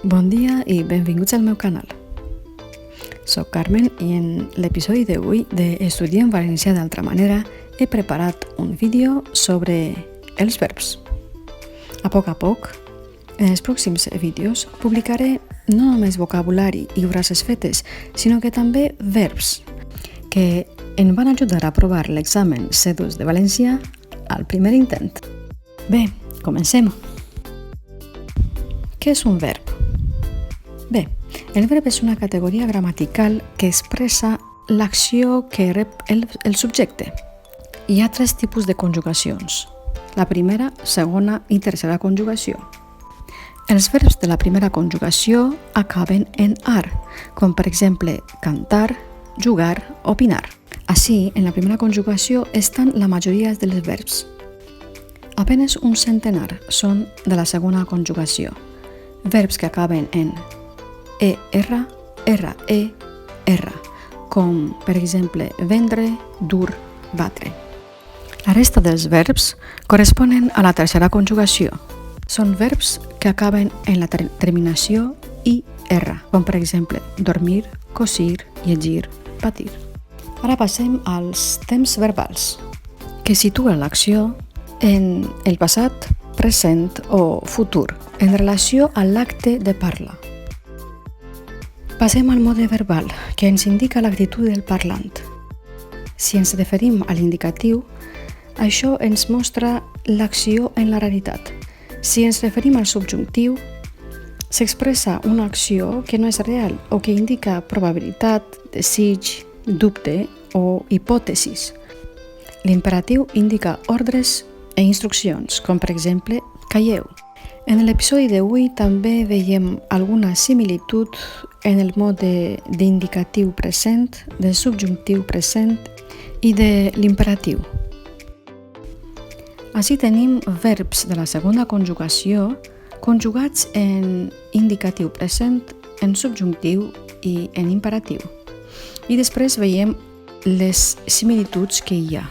Bon dia i benvinguts al meu canal. Soc Carmen i en l'episodi d'avui d'Estudiem Valencià d'altra manera he preparat un vídeo sobre els verbs. A poc, en els pròxims vídeos publicaré no només vocabulari i frases fetes, sinó que també verbs que em van ajudar a aprovar l'examen C2 de valencià al primer intent. Bé, comencem. Què és un verb? Bé, el verb és una categoria gramatical que expressa l'acció que rep el subjecte. Hi ha 3 tipus de conjugacions: la primera, segona i tercera conjugació. Els verbs de la primera conjugació acaben en ar, com per exemple cantar, jugar, opinar. Així, en la primera conjugació estan la majoria dels verbs. Apenes un centenar són de la segona conjugació, verbs que acaben en ER, RER, com per exemple vendre, dur, batre. La resta dels verbs corresponen a la tercera conjugació. Són verbs que acaben en la terminació IR, com per exemple dormir, cosir, llegir, patir. Ara passem als temps verbals, que situen l'acció en el passat, present o futur, en relació a l'acte de parla. Passem al mode verbal, que ens indica l'actitud del parlant. Si ens referim a l'indicatiu, això ens mostra l'acció en la realitat. Si ens referim al subjuntiu, s'expressa una acció que no és real o que indica probabilitat, desig, dubte o hipòtesis. L'imperatiu indica ordres e instruccions, com per exemple, calleu. En l'episodi d'avui també veiem alguna similitud en el mode d'indicatiu present, de subjuntiu present i de l'imperatiu. Així tenim verbs de la segona conjugació conjugats en indicatiu present, en subjuntiu i en imperatiu. I després veiem les similituds que hi ha.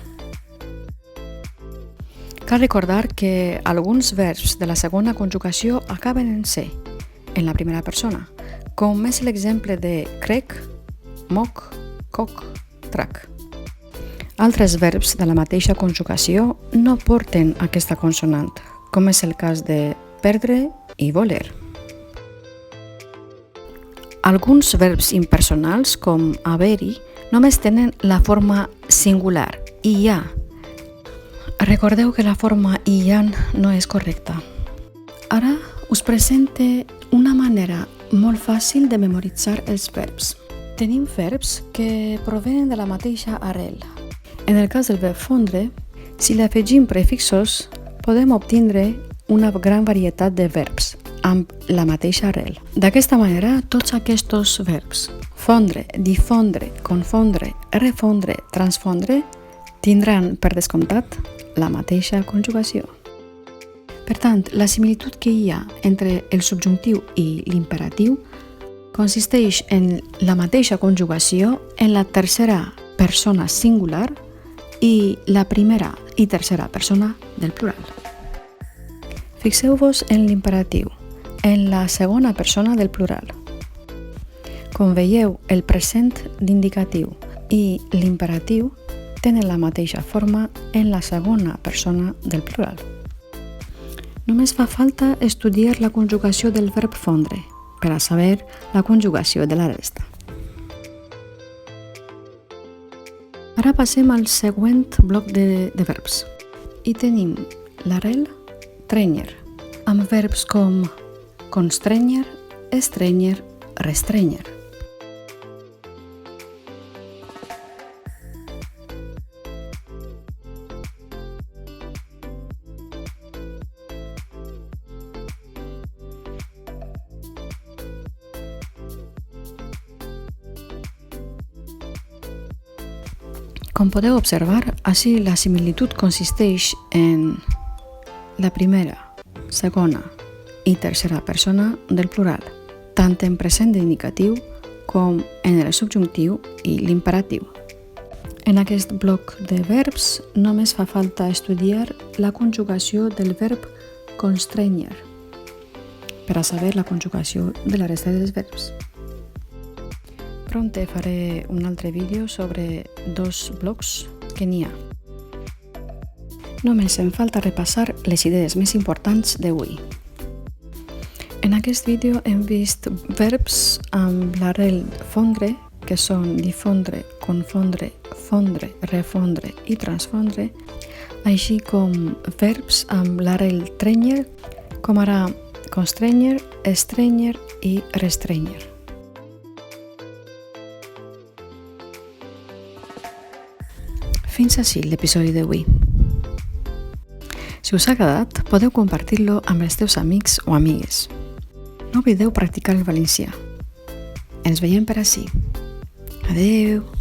Cal recordar que alguns verbs de la segona conjugació acaben en C, en la primera persona, com és l'exemple de crec, moc, coc, trac. Altres verbs de la mateixa conjugació no porten aquesta consonant, com és el cas de perdre i voler. Alguns verbs impersonals, com haver-hi, només tenen la forma singular, hi ha. Recordeu que la forma hi ha no és correcta. Ara us presente una manera molt fàcil de memoritzar els verbs. Tenim verbs que provenen de la mateixa arrel. En el cas del verb fondre, si li afegim prefixos, podem obtindre una gran varietat de verbs amb la mateixa arrel. D'aquesta manera, tots aquests verbs, fondre, difondre, confondre, refondre, transfondre, tindran, per descomptat, la mateixa conjugació. Per tant, la similitud que hi ha entre el subjuntiu i l'imperatiu consisteix en la mateixa conjugació en la tercera persona singular i la primera i tercera persona del plural. Fixeu-vos en l'imperatiu, en la segona persona del plural. Com veieu, el present d'indicatiu i l'imperatiu tenen la mateixa forma en la segona persona del plural. Només fa falta estudiar la conjugació del verb fondre per a saber la conjugació de la resta. Ara passem al següent bloc de verbs. I tenim l'arrel trènyer, amb verbs com constrènyer, estrènyer, restrènyer. Com podeu observar, així la similitud consisteix en la primera, segona i tercera persona del plural, tant en present d'indicatiu com en el subjuntiu i l'imperatiu. En aquest bloc de verbs només fa falta estudiar la conjugació del verb constrènyer. per a saber la conjugació de la resta dels verbs. Pronte faré un altre vídeo sobre 2 blocs que n'hi ha. Només em falta repassar les idees més importants d'avui. En aquest vídeo hem vist verbs amb l'arrel fondre, que són difondre, confondre, fondre, refondre i transfondre, així com verbs amb l'arrel trènyer, com ara constrènyer, estrènyer i restrènyer. Fins ací l'episodi d'avui. Si us ha agradat, podeu compartir-lo amb els teus amics o amigues. No oblideu practicar el valencià. Ens veiem per ací. Adeu!